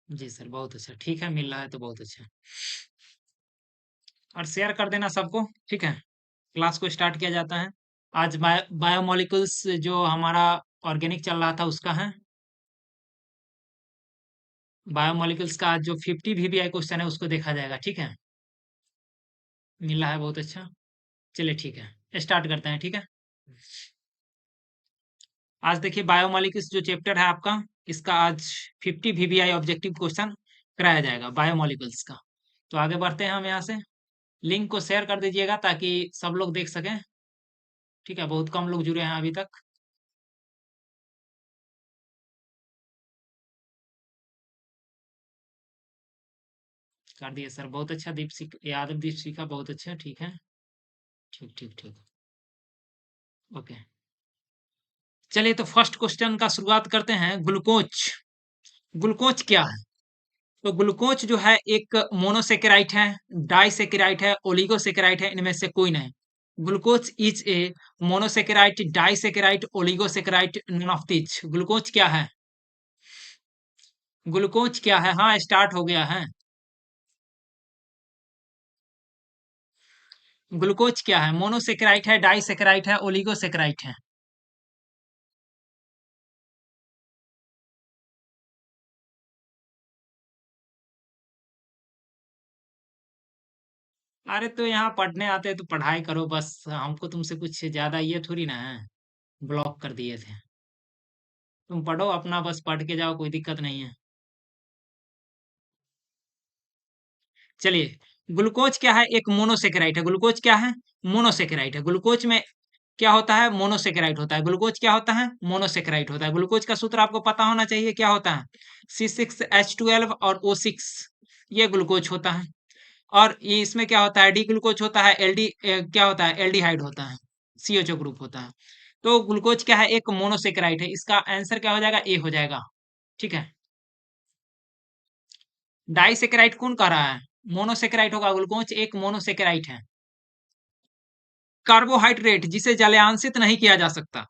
जी sir, बहुत अच्छा। ठीक है, मिल रहा है तो बहुत अच्छा। और शेयर कर देना सबको, ठीक है? क्लास को स्टार्ट किया जाता है। आज बायोमोलिक्यूल्स जो हमारा ऑर्गेनिक चल रहा था उसका है। बायोमोलिक्यूल्स का आज जो 50 वीवीआई क्वेश्चन है उसको देखा जाएगा, ठीक है? मिला है, बहुत अच्छा। चलिए ठीक है, स्टार्ट करते हैं, ठीक है? आज देखिए बायोमोलिक्यूल्स जो चैप्टर है आपका, इसका आज 50 वीवीआई ऑब्जेक्टिव क्वेश्चन कराया जाएगा बायोमोलिक्यूल्स का। तो आगे बढ़ते हैं हम यहाँ से। लिंक को शेयर कर दीजिएगा ताकि सब लोग देख सकें, ठीक है? बहुत कम लोग जुड़े हैं अभी तक। कर दिए सर, बहुत अच्छा। दीपशिक यादव, दीपशिका, बहुत अच्छा, ठीक है। ठीक ठीक ठीक, ओके। चलिए तो फर्स्ट क्वेश्चन का शुरुआत करते हैं। ग्लूकोज, ग्लूकोज क्या है? तो ग्लूकोज जो है एक मोनोसेकेराइट है, डाइसेकेराइट है, ओलिगोसेकेराइट है, इनमें से कोई नहीं। Glucose is a monosaccharide, disaccharide, oligosaccharide, none of this. Glucose क्या है? ग्लूकोज क्या है? हाँ, स्टार्ट हो गया है। ग्लूकोज क्या है? मोनोसेकेराइट है, डाइसेकेराइट है, ओलिगोसेकेराइट है? अरे तो यहाँ पढ़ने आते तो पढ़ाई करो बस, हमको तुमसे कुछ ज्यादा ये थोड़ी ना है। ब्लॉक कर दिए थे। तुम पढ़ो अपना, बस पढ़ के जाओ, कोई दिक्कत नहीं है। चलिए, ग्लूकोज क्या है? एक मोनोसेकेराइट है। ग्लूकोज क्या है? मोनोसेकेराइट है। ग्लूकोज में क्या होता है? मोनोसेकेराइट होता है। ग्लूकोज क्या होता है? मोनोसेकेराइट होता है। ग्लूकोज का सूत्र आपको पता होना चाहिए, क्या होता है? C6H12 और O6, ये ग्लूकोज होता है। और ये इसमें क्या होता है? डी ग्लूकोज होता है, एलडी क्या होता है? एल्डिहाइड होता है, CHO ग्रुप होता है। तो ग्लूकोज क्या है? एक मोनोसेकेराइट है। इसका आंसर क्या हो जाएगा? ए हो जाएगा, ठीक है। डाइसेकेराइट कौन कह रहा है? मोनोसेकेराइट होगा। ग्लूकोज एक मोनोसेकेराइट है। कार्बोहाइड्रेट जिसे जलयांशित नहीं किया जा सकता।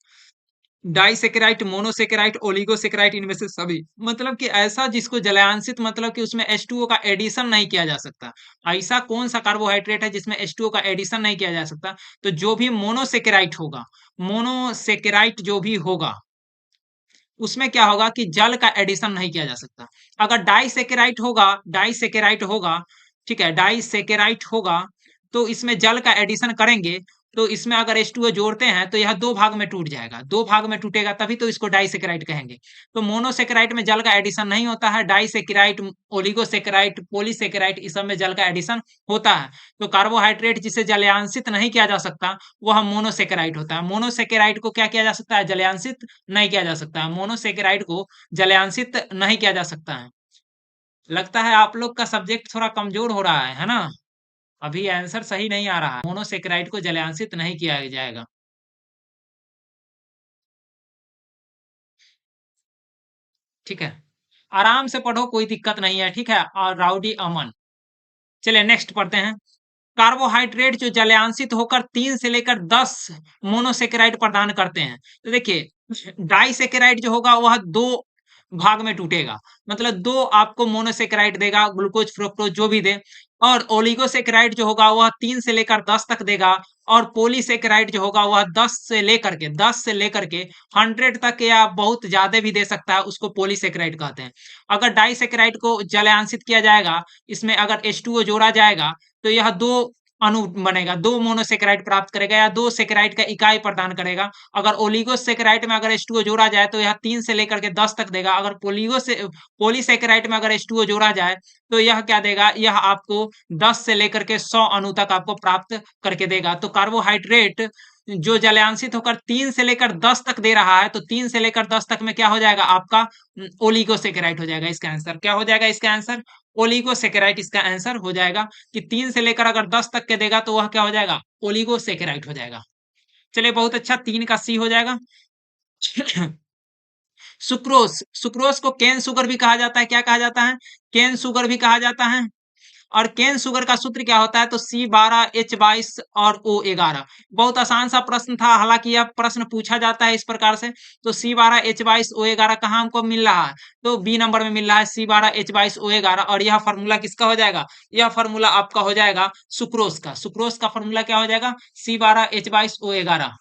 डाइसेकेराइट, मोनोसेकेराइट, ओलिगोसेकेराइट, इनमें से सभी, मतलब कि ऐसा जिसको जलयांशित, मतलब कि उसमें H2O का एडिशन नहीं किया जा सकता। ऐसा कौन सा कार्बोहाइड्रेट है जिसमें H2O का एडिशन नहीं किया जा सकता? तो जो भी मोनोसेकेराइट होगा, मोनोसेकेराइट जो भी होगा, उसमें क्या होगा कि जल का एडिशन नहीं किया जा सकता। अगर डाइसेकेराइट होगा, डाइसेकेराइट होगा, ठीक है, डाइसेकेराइट होगा, तो इसमें जल का एडिशन करेंगे, तो इसमें अगर H2O जोड़ते हैं तो यह दो भाग में टूट जाएगा। दो भाग में टूटेगा तभी तो इसको डाइसेकेराइट कहेंगे। तो मोनोसेकेराइट में जल का एडिशन नहीं होता है। डाइसेकेराइट, ओलिगोसेकेराइट, पॉलीसेकेराइट, इस सब में जल का एडिशन होता है। तो कार्बोहाइड्रेट जिसे जलयांशित नहीं किया जा सकता वह मोनोसेकेराइट होता है। मोनोसेकेराइट को क्या किया जा सकता है? जलयांशित नहीं किया जा सकता है। मोनोसेकेराइड को जलयांशित नहीं किया जा सकता है। लगता है आप लोग का सब्जेक्ट थोड़ा कमजोर हो रहा है ना? अभी आंसर सही नहीं आ रहा है। मोनोसेकेराइड को जलयांशित नहीं किया जाएगा। ठीक है, आराम से पढ़ो, कोई दिक्कत नहीं है, ठीक है। और राउडी अमन, चलिए नेक्स्ट पढ़ते हैं। कार्बोहाइड्रेट जो जलयांशित होकर 3 से लेकर 10 मोनोसेकेराइड प्रदान करते हैं। तो देखिए, डाइसेकेराइड जो होगा वह दो भाग में टूटेगा, मतलब दो आपको मोनोसेकेराइड देगा, ग्लूकोज, फ्रुक्टोज जो भी दे। और ओलिगोसेकेराइड जो होगा वह 3 से लेकर 10 तक देगा। और पॉलीसेकेराइड जो होगा वह 10 से लेकर के 100 तक या बहुत ज्यादा भी दे सकता है, उसको पॉलीसेकेराइड कहते हैं। अगर डाइसेकेराइड को जलयांशित किया जाएगा, इसमें अगर H2O जोड़ा जाएगा, तो यह दो अणु बनेगा, दो मोनोसेकेराइड प्राप्त करेगा या दो सेकेराइड का इकाई प्रदान करेगा। अगर ओलिगोसेकेराइड में अगर H2O जोड़ा जाए तो यह 3 से लेकर के 10 तक देगा। अगर पॉलीसेकेराइड में अगर H2O जोड़ा जाए तो यह क्या देगा? यह आपको 10 से लेकर के 100 अणु तक आपको प्राप्त करके देगा। तो कार्बोहाइड्रेट जो जलयांशित होकर 3 से लेकर 10 तक दे रहा है, तो 3 से लेकर 10 तक में क्या हो जाएगा? आपका ओलिगोसेकेराइड हो जाएगा। इसका आंसर क्या हो जाएगा? इसका आंसर ओलिगोसेकेराइड इसका आंसर हो जाएगा। कि 3 से लेकर अगर 10 तक के देगा तो वह क्या हो जाएगा? ओलिगोसेकेराइड हो जाएगा। चलिए बहुत अच्छा, 3 का सी हो जाएगा। सुक्रोज, सुक्रोज को केन शुगर भी कहा जाता है। क्या कहा जाता है? केन शुगर भी कहा जाता है। और केन शुगर का सूत्र क्या होता है? तो C12H22 और O11। बहुत आसान सा प्रश्न था, हालांकि यह प्रश्न पूछा जाता है इस प्रकार से। तो C12H22 O11 कहाँ हमको मिल रहा है? तो बी नंबर में मिल रहा है C12H22 O11, और यह फॉर्मूला किसका हो जाएगा? यह फॉर्मूला आपका हो जाएगा सुक्रोज का। सुक्रोज का फॉर्मूला क्या हो जाएगा? C12H22 O11।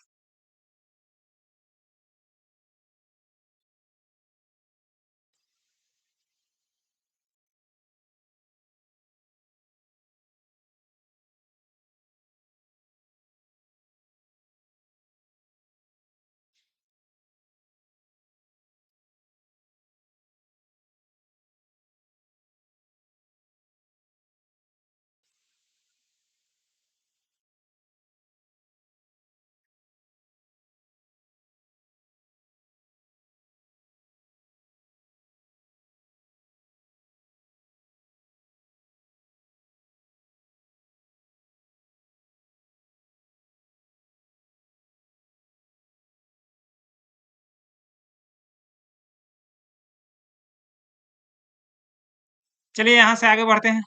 चलिए यहाँ से आगे बढ़ते हैं।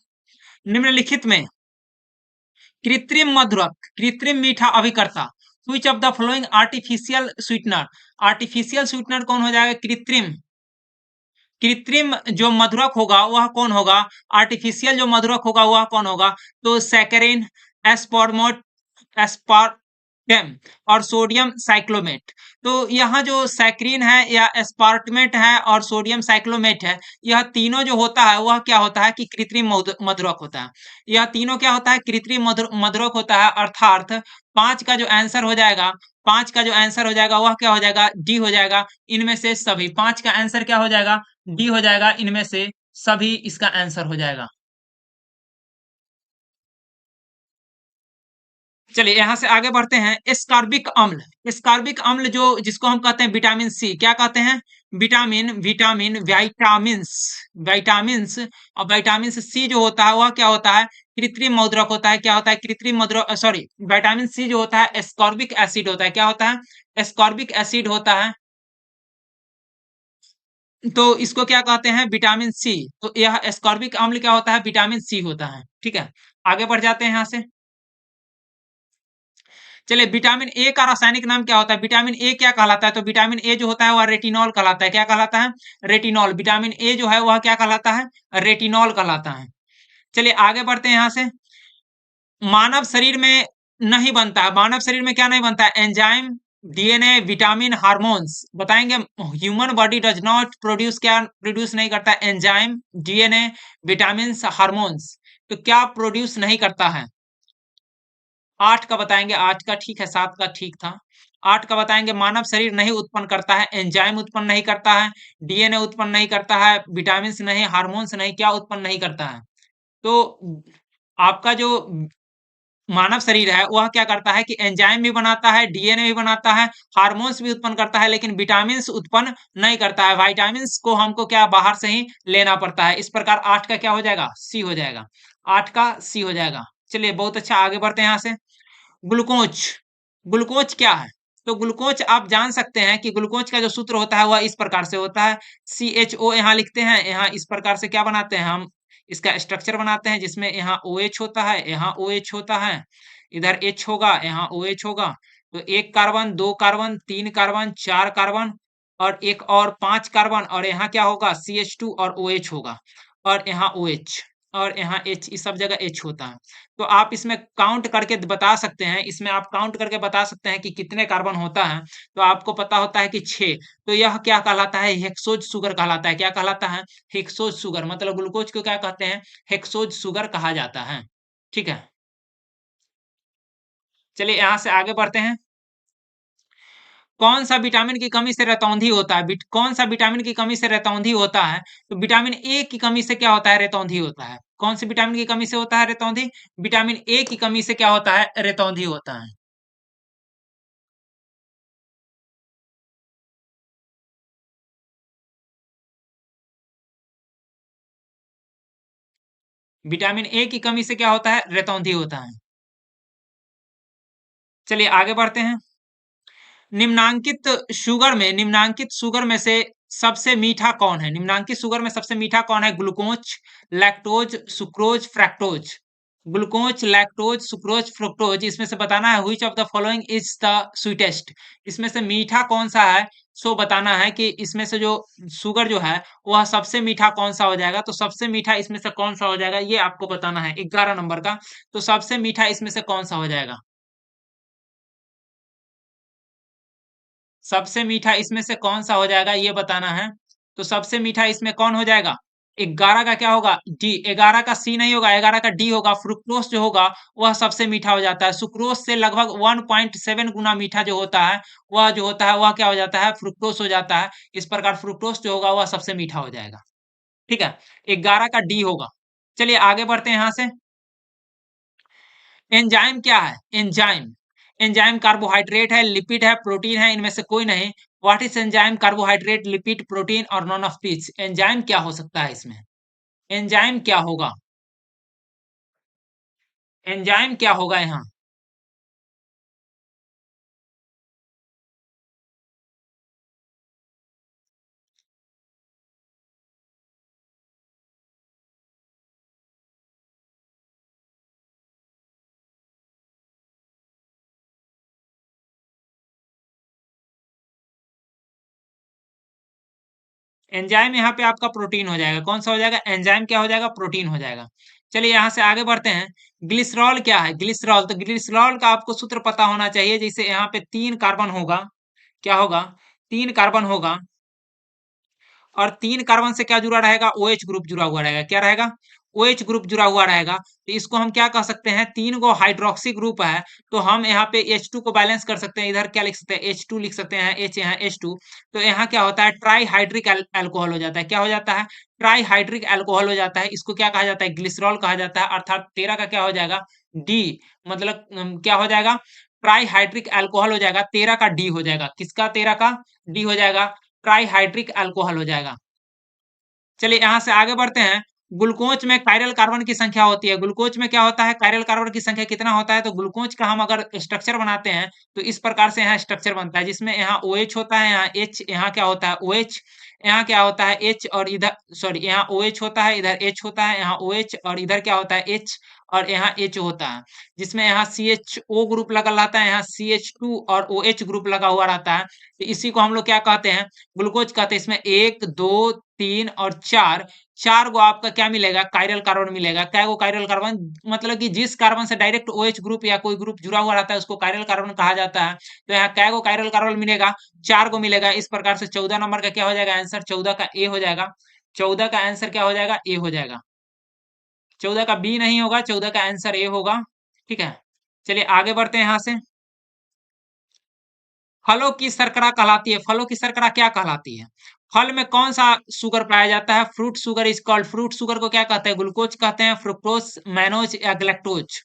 निम्नलिखित में कृत्रिम मधुरक, कृत्रिम मीठा अभिकर्ता, which of the following artificial sweetener. Artificial sweetener कौन हो जाएगा? कृत्रिम। कृत्रिम जो मधुरक होगा वह कौन होगा? आर्टिफिशियल जो मधुरक होगा वह कौन होगा? तो सैकरिन, एस्पार्टमेट, एस्पार्टम और सोडियम साइक्लोमेट। तो यहाँ जो सैकरिन है या एस्पार्टमेट है और सोडियम साइक्लोमेट है, यह तीनों जो होता है वह क्या होता है कि कृत्रिम मधुरक होता है। यह तीनों क्या होता है? कृत्रिम मधुरक होता है। अर्थात पांच का जो आंसर हो जाएगा, पांच का जो आंसर हो जाएगा वह क्या हो जाएगा? डी हो जाएगा। इनमें से सभी, पांच का आंसर क्या हो जाएगा? डी हो जाएगा। इनमें से सभी इसका आंसर हो जाएगा। चलिए यहाँ से आगे बढ़ते हैं। एस्कॉर्बिक अम्ल, एस्कॉर्बिक अम्ल जो जिसको हम कहते हैं विटामिन सी, क्या कहते हैं? Vitamin, vitamin, vitamins, vitamins. और विटामिन सी जो होता है वह क्या होता है? कृत्रिम मधुरक होता है। क्या होता है? कृत्रिम मधुरक, सॉरी, विटामिन सी जो होता है एस्कॉर्बिक एसिड होता है। क्या होता है? एस्कॉर्बिक एसिड होता है। तो इसको क्या कहते हैं? Vitamin C. तो यह एस्कॉर्बिक अम्ल क्या होता है? विटामिन सी होता है। ठीक है, आगे बढ़ जाते हैं यहाँ से। चलिए, विटामिन ए का रासायनिक नाम क्या होता है? विटामिन ए क्या कहलाता है? तो विटामिन ए जो होता है वह रेटिनॉल कहलाता है। क्या कहलाता है? रेटिनॉल। विटामिन ए जो है वह क्या कहलाता है? रेटिनॉल कहलाता है। चलिए आगे बढ़ते हैं यहाँ से। मानव शरीर में नहीं बनता है, मानव शरीर में क्या नहीं बनता है? एंजाइम, डीएनए, विटामिन, हार्मोन्स बताएंगे। Human body does not produce, क्या प्रोड्यूस नहीं करता? Enzyme, DNA, vitamin, hormones. तो क्या प्रोड्यूस नहीं करता है? आठ का बताएंगे, आठ का ठीक है, सात का ठीक था। आठ का बताएंगे, मानव शरीर नहीं उत्पन्न करता है, एंजाइम उत्पन्न नहीं करता है, डीएनए उत्पन्न नहीं करता है, विटामिन नहीं, हार्मोन्स नहीं, क्या उत्पन्न नहीं करता है? तो आपका जो मानव शरीर है वह क्या करता है कि एंजाइम भी बनाता है, डीएनए भी बनाता है, हार्मोन्स भी उत्पन्न करता है, लेकिन विटामिन्स उत्पन्न नहीं करता है। विटामिन्स को हमको क्या बाहर से ही लेना पड़ता है। इस प्रकार आठ का क्या हो जाएगा? सी हो जाएगा। आठ का सी हो जाएगा। चलिए बहुत अच्छा, आगे बढ़ते हैं यहाँ से। ग्लूकोज, ग्लूकोज क्या है? तो ग्लूकोज आप जान सकते हैं कि ग्लूकोज का जो सूत्र होता है वह इस प्रकार से होता है। CHO यहाँ लिखते हैं, यहाँ इस प्रकार से क्या बनाते हैं हम? इसका स्ट्रक्चर बनाते हैं, जिसमें यहाँ OH होता है, यहाँ OH होता है, इधर H होगा, यहाँ OH होगा। तो एक कार्बन, दो कार्बन, तीन कार्बन, चार कार्बन और एक और पांच कार्बन, और यहाँ क्या होगा? CH2 और OH होगा, और यहाँ OH और यहाँ H, इस सब जगह H होता है। तो आप इसमें काउंट करके बता सकते हैं, इसमें आप काउंट करके बता सकते हैं कि कितने कार्बन होता है। तो आपको पता होता है कि 6। तो यह क्या कहलाता है? हेक्सोज शुगर कहलाता है। क्या कहलाता है? Hexose sugar. मतलब ग्लूकोज को क्या कहते हैं? हेक्सोज शुगर कहा जाता है। ठीक है, चलिए यहाँ से आगे बढ़ते हैं। कौन सा विटामिन की कमी से रतौंधी होता है? कौन सा विटामिन की कमी से रतौंधी होता है? तो विटामिन ए की कमी से क्या होता है? रतौंधी होता है। कौन से विटामिन की कमी से होता है रतौंधी? विटामिन ए की कमी से क्या होता है? रतौंधी होता है। विटामिन ए की कमी से क्या होता है? रतौंधी होता है। चलिए आगे बढ़ते हैं। निम्नांकित शुगर में से सबसे मीठा कौन है? निम्नांकित शुगर में सबसे मीठा कौन है? Glucose, lactose, sucrose, fructose. Glucose, lactose, sucrose, fructose, इसमें से बताना है which of the following is the sweetest. इसमें से मीठा कौन सा है, सो बताना है कि इसमें से जो शुगर जो है वह सबसे मीठा कौन सा हो जाएगा। तो सबसे मीठा इसमें से कौन सा हो जाएगा ये आपको बताना है, 11 नंबर का। तो सबसे मीठा इसमें से कौन सा हो जाएगा? सबसे मीठा इसमें से कौन-सा हो जाएगा ये बताना है। तो सबसे मीठा इसमें कौन हो जाएगा? 11 का क्या होगा? डी। 11 का सी नहीं होगा, 11 का डी होगा। फ्रुक्टोज जो होगा वह सबसे मीठा हो जाता है। सुक्रोज से लगभग 1.7 गुना मीठा जो होता है, वह जो होता है वह क्या हो जाता है? फ्रुक्टोज हो जाता है। इस प्रकार फ्रुक्टोज जो होगा वह सबसे मीठा हो जाएगा। ठीक है? 11 का डी होगा। चलिए आगे बढ़ते हैं यहाँ से। एंजाइम क्या है? एंजाइम। एंजाइम कार्बोहाइड्रेट है, लिपिड है, प्रोटीन है, इनमें से कोई नहीं। What is enzyme? Carbohydrate, lipid, protein और नॉन ऑफ पीच। एंजाइम क्या हो सकता है इसमें? एंजाइम क्या होगा? एंजाइम क्या होगा यहाँ? एंजाइम यहाँ पे आपका प्रोटीन हो जाएगा। कौन सा हो जाएगा? एंजाइम क्या हो जाएगा? प्रोटीन हो जाएगा। चलिए यहाँ से आगे बढ़ते हैं। ग्लिसरॉल क्या है? ग्लिसरॉल, तो ग्लिसरॉल का आपको सूत्र पता होना चाहिए। जैसे यहाँ पे 3 कार्बन होगा, क्या होगा? 3 कार्बन होगा और 3 कार्बन से क्या जुड़ा रहेगा? OH ग्रुप जुड़ा हुआ रहेगा। क्या रहेगा? OH ग्रुप जुड़ा हुआ रहेगा। तो इसको हम क्या कह सकते हैं? 3 गो हाइड्रोक्सी ग्रुप है, तो हम यहाँ पे H2 को बैलेंस कर सकते हैं। इधर क्या लिख सकते हैं? H2 लिख सकते हैं, H यहाँ H2। तो यहाँ क्या होता है? ट्राइहाइड्रिक अल्कोहल हो जाता है। क्या हो जाता है? ट्राइहाइड्रिक अल्कोहल हो जाता है। इसको क्या कहा जाता है? ग्लिसरॉल कहा जाता है। अर्थात 13 का क्या हो जाएगा? डी। मतलब क्या हो जाएगा? ट्राइहाइड्रिक अल्कोहल हो जाएगा। 13 का डी हो जाएगा। किसका 13 का डी हो जाएगा? ट्राइहाइड्रिक अल्कोहल हो जाएगा। चलिए यहाँ से आगे बढ़ते हैं। ग्लूकोज में कायरल कार्बन की संख्या होती है। ग्लूकोज में क्या होता है? कायरल कार्बन की संख्या कितना होता है? तो ग्लूकोज का हम अगर स्ट्रक्चर बनाते हैं तो इस प्रकार से यहाँ स्ट्रक्चर बनता है, जिसमें यहाँ OH होता है, यहाँ H, यहाँ क्या होता है? OH, यहाँ क्या होता है? H और इधर सॉरी यहाँ OH होता है, इधर H होता है, यहाँ OH और इधर क्या होता है? H और यहाँ H होता है, जिसमें यहाँ CHO ग्रुप लगा रहता है, यहाँ CH2 और OH ग्रुप लगा हुआ रहता है। तो इसी को हम लोग क्या कहते हैं? ग्लूकोज कहते हैं। इसमें 1, 2, 3 और 4, 4 गो आपका क्या मिलेगा? कायरल कार्बन मिलेगा। कै गो कायरल कार्बन? मतलब कि जिस कार्बन से डायरेक्ट OH ग्रुप या कोई ग्रुप जुड़ा हुआ रहता है उसको कायरल कार्बन कहा जाता है। तो यहाँ कै गो कायरल कार्बन मिलेगा? 4 गो मिलेगा। इस प्रकार से 14 नंबर का क्या हो जाएगा आंसर? 14 का ए हो जाएगा। 14 का आंसर क्या हो जाएगा? ए हो जाएगा। 14 का बी नहीं होगा, 14 का आंसर ए होगा। ठीक है? चलिए आगे बढ़ते हैं यहाँ से। फलों की शर्करा कहलाती है। फलों की शर्करा क्या कहलाती है? फल में कौन सा शुगर पाया जाता है? Fruit sugar is called. Fruit sugar को क्या कहते हैं? ग्लूकोज कहते हैं, फ्रुक्टोज, मैनोज या ग्लैक्टोज।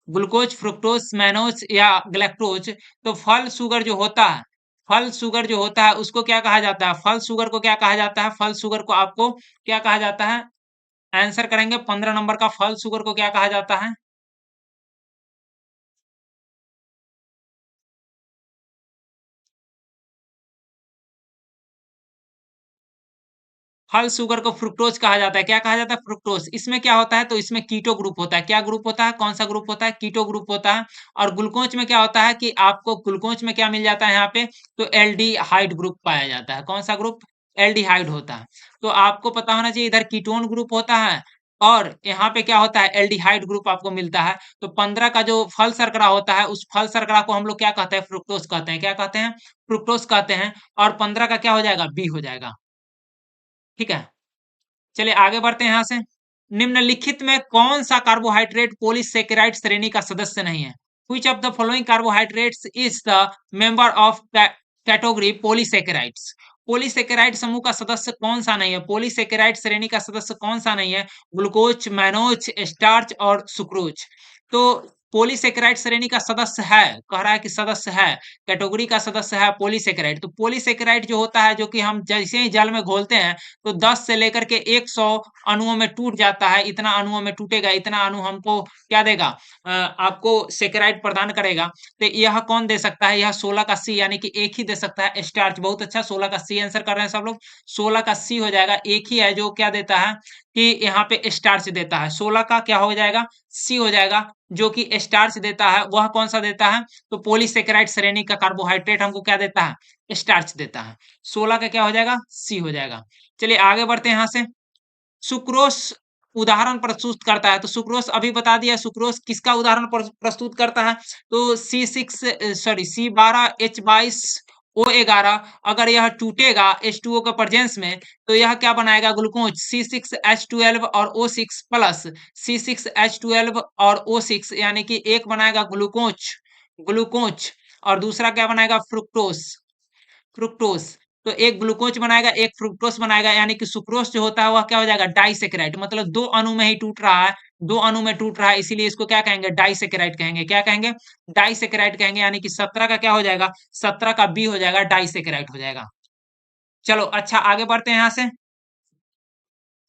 ग्लूकोज, फ्रुक्टोज, मैनोज या ग्लैक्टोज। तो फल शुगर जो होता है, फल शुगर जो होता है उसको क्या कहा जाता है? फल शुगर को क्या कहा जाता है? फल शुगर को आपको क्या कहा जाता है? आंसर करेंगे 15 नंबर का। फल शुगर को क्या कहा जाता है? फल शुगर को फ्रुक्टोज कहा जाता है। क्या कहा जाता है? फ्रुक्टोज। इसमें क्या होता है? तो इसमें कीटो ग्रुप होता है। क्या ग्रुप होता है? कौन सा ग्रुप होता है? कीटो ग्रुप होता है। और ग्लूकोज में क्या होता है कि आपको ग्लूकोज में क्या मिल जाता है यहाँ पे? तो एल्डिहाइड ग्रुप पाया जाता है। कौन सा ग्रुप? एल्डिहाइड होता है। तो आपको पता होना चाहिए इधर कीटोन ग्रुप होता है और यहाँ पे क्या होता है? एल्डिहाइड ग्रुप आपको मिलता है। तो 15 का जो फल शर्करा होता है उस फल शर्करा को हम लोग क्या कहते हैं? फ्रुक्टोज कहते हैं। क्या कहते हैं? फ्रुक्टोज कहते हैं। और 15 का क्या हो जाएगा? बी हो जाएगा। ठीक है? चलिए आगे बढ़ते हैं यहाँ से। निम्नलिखित में कौन सा कार्बोहाइड्रेट पॉलीसेकेराइड श्रेणी का सदस्य नहीं है? Which of the following carbohydrates is the member of category polysaccharides? Polysaccharide समूह का सदस्य कौन सा नहीं है? पॉलीसेकेराइड श्रेणी का सदस्य कौन सा नहीं है? ग्लूकोज, मैनोज, स्टार्च और सुक्रोज। तो पॉलीसेकेराइड श्रेणी का सदस्य है, कह रहा है कि सदस्य है, कैटेगरी का सदस्य है पॉलीसेकेराइड। तो पॉलीसेकेराइड जो होता है, जो कि हम जैसे ही जल में घोलते हैं तो 10 से लेकर के 100 अणुओं में टूट जाता है, इतना अणुओं में टूटेगा, इतना अणु हमको क्या देगा, आपको सेकेराइड प्रदान करेगा। तो यह कौन दे सकता है, यह 16 का सी, यानी कि एक ही दे सकता है, स्टार्च। बहुत अच्छा, 16 का सी आंसर कर रहे हैं सब लोग। 16 का सी हो जाएगा, एक ही है जो क्या देता है कि यहाँ पे स्टार्च देता है। 16 का क्या हो जाएगा, सी हो जाएगा, जो कि स्टार्च देता है। वह कौन सा देता है, तो पॉलीसेकेराइड श्रेणी का कार्बोहाइड्रेट हमको क्या देता है, स्टार्च देता है। 16 का क्या हो जाएगा, सी हो जाएगा। चलिए आगे बढ़ते हैं यहाँ से। सुक्रोस उदाहरण प्रस्तुत करता है, तो सुक्रोस अभी बता दिया, सुक्रोस किसका उदाहरण प्रस्तुत करता है, तो C6H22O11, अगर यह टूटेगा H2O के प्रेजेंस में, तो यह क्या बनाएगा, ग्लूकोज C6H12 और O6 प्लस C6H12 और O6, यानी कि एक बनाएगा ग्लूकोज ग्लूकोज और दूसरा क्या बनाएगा, फ्रुक्टोस फ्रुक्टोस। तो एक ग्लूकोज बनाएगा, एक फ्रुक्टोस बनाएगा, यानी कि सुक्रोस जो होता है वह क्या हो जाएगा, डाइसेकेराइड। मतलब दो अणु में ही टूट रहा है, दो अणु में टूट रहा है, इसीलिए इसको क्या कहेंगे, डाइसेकेराइड कहेंगे। क्या कहेंगे, डाइसेकेराइड कहेंगे, यानी कि 17 का क्या हो जाएगा, 17 का बी हो जाएगा, डाइसेकेराइड हो जाएगा। चलो अच्छा आगे बढ़ते हैं यहाँ से।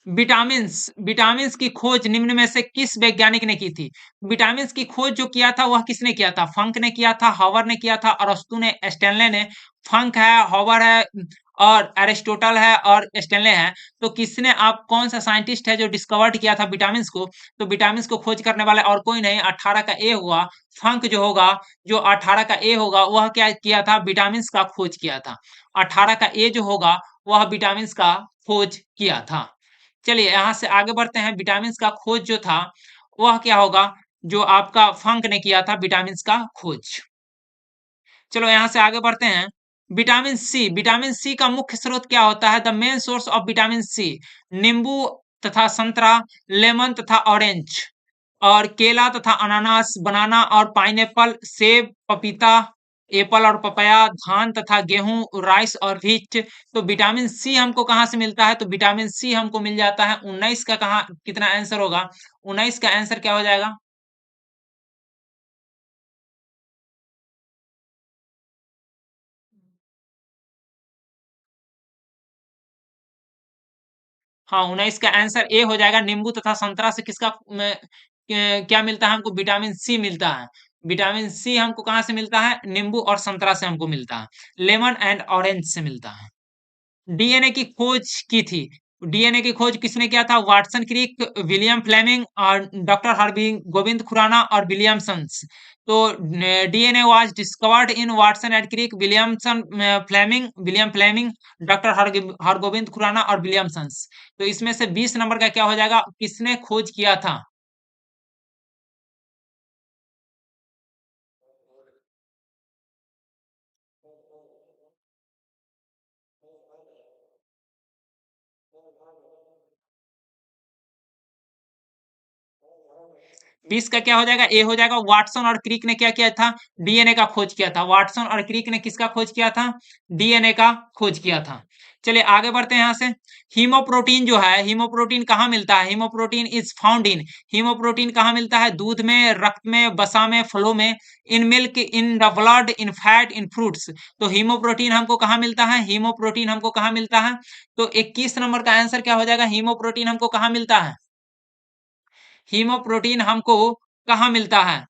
विटामिन्स विटामिन्स की खोज निम्न में से किस वैज्ञानिक ने की थी। विटामिन्स की खोज जो किया था वह किसने किया था, फंक ने किया था, हॉवर ने किया था, अरस्तु ने, स्टैनले ने। फंक है, हॉवर है और एरिस्टोटल है और स्टैनले है। तो किसने, आप कौन सा साइंटिस्ट है जो डिस्कवर्ड किया था विटामिन्स को, तो विटामिन्स को खोज करने वाले और कोई नहीं, 18 का ए हुआ, फंक जो होगा, जो 18 का ए होगा वह क्या किया था, विटामिन्स का खोज किया था। 18 का ए जो होगा वह विटामिन्स का खोज किया था। चलिए यहाँ से आगे बढ़ते हैं। विटामिन्स का खोज जो था वह क्या होगा, जो आपका फंक ने किया था विटामिन्स का खोज। चलो यहाँ से आगे बढ़ते हैं। विटामिन सी का मुख्य स्रोत क्या होता है, the main source of vitamin C, नींबू तथा संतरा, लेमन तथा ऑरेंज, और केला तथा अनानास, बनाना और पाइनएप्पल, सेब, पपीता, एप्पल और पपाया, धान तथा गेहूं, राइस और व्हीट। तो विटामिन सी हमको कहाँ से मिलता है, तो विटामिन सी हमको मिल जाता है 19 का, कहाँ कितना आंसर होगा, 19 का आंसर क्या हो जाएगा, हाँ 19 का आंसर ए हो जाएगा। नींबू तथा संतरा से किसका क्या मिलता है हमको, विटामिन सी मिलता है। विटामिन सी हमको कहाँ से मिलता है, नींबू और संतरा से हमको मिलता है, लेमन एंड ऑरेंज से मिलता है। डीएनए की खोज की थी, डीएनए की खोज किसने किया था, वाटसन क्रिक, विलियम फ्लेमिंग और डॉक्टर हरबिंग गोविंद खुराना और विलियमसन्स। तो DNA was discovered in Watson and Crick, William Fleming, doctor Hargobind Khorana और विलियमसन्स। तो इसमें से 20 नंबर का क्या हो जाएगा, किसने खोज किया था। 20 का क्या हो जाएगा, ए हो जाएगा। वाटसन और क्रिक ने क्या किया था, डीएनए का खोज किया था। वाटसन और क्रिक ने किसका खोज किया था, डीएनए का खोज किया था। चलिए आगे बढ़ते हैं यहाँ से। हीमोप्रोटीन जो है, हीमोप्रोटीन कहाँ मिलता है, हीमोप्रोटीन इज फाउंड इन, हीमोप्रोटीन कहाँ मिलता है, दूध में, रक्त में, वसा में, फलों में, in milk, in the blood, in fat, in fruits. तो हीमोप्रोटीन हमको कहाँ मिलता है, हीमोप्रोटीन हमको कहाँ मिलता है, तो 21 नंबर का आंसर क्या हो जाएगा, हीमोप्रोटीन हमको कहाँ मिलता है, हीमोप्रोटीन हमको कहाँ मिलता है,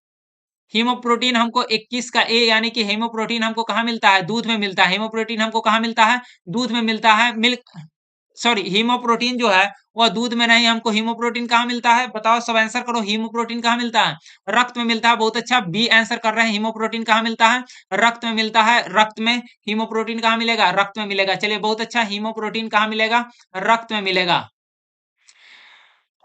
हीमोप्रोटीन हमको 21 का ए, यानी कि हीमोप्रोटीन हमको कहाँ मिलता है, दूध में मिलता है। हीमोप्रोटीन हमको कहाँ मिलता है, दूध में मिलता है, मिल्क, सॉरी हीमोप्रोटीन जो है वह दूध में नहीं, हमको हीमोप्रोटीन कहाँ मिलता है, बताओ सब आंसर करो, हीमोप्रोटीन कहाँ मिलता है, रक्त में मिलता है। बहुत अच्छा, बी आंसर कर रहे हैं, हीमोप्रोटीन कहाँ मिलता है, रक्त में मिलता है। रक्त में हीमोप्रोटीन कहाँ मिलेगा, रक्त में मिलेगा। चलिए बहुत अच्छा, हीमोप्रोटीन कहाँ मिलेगा, रक्त में मिलेगा।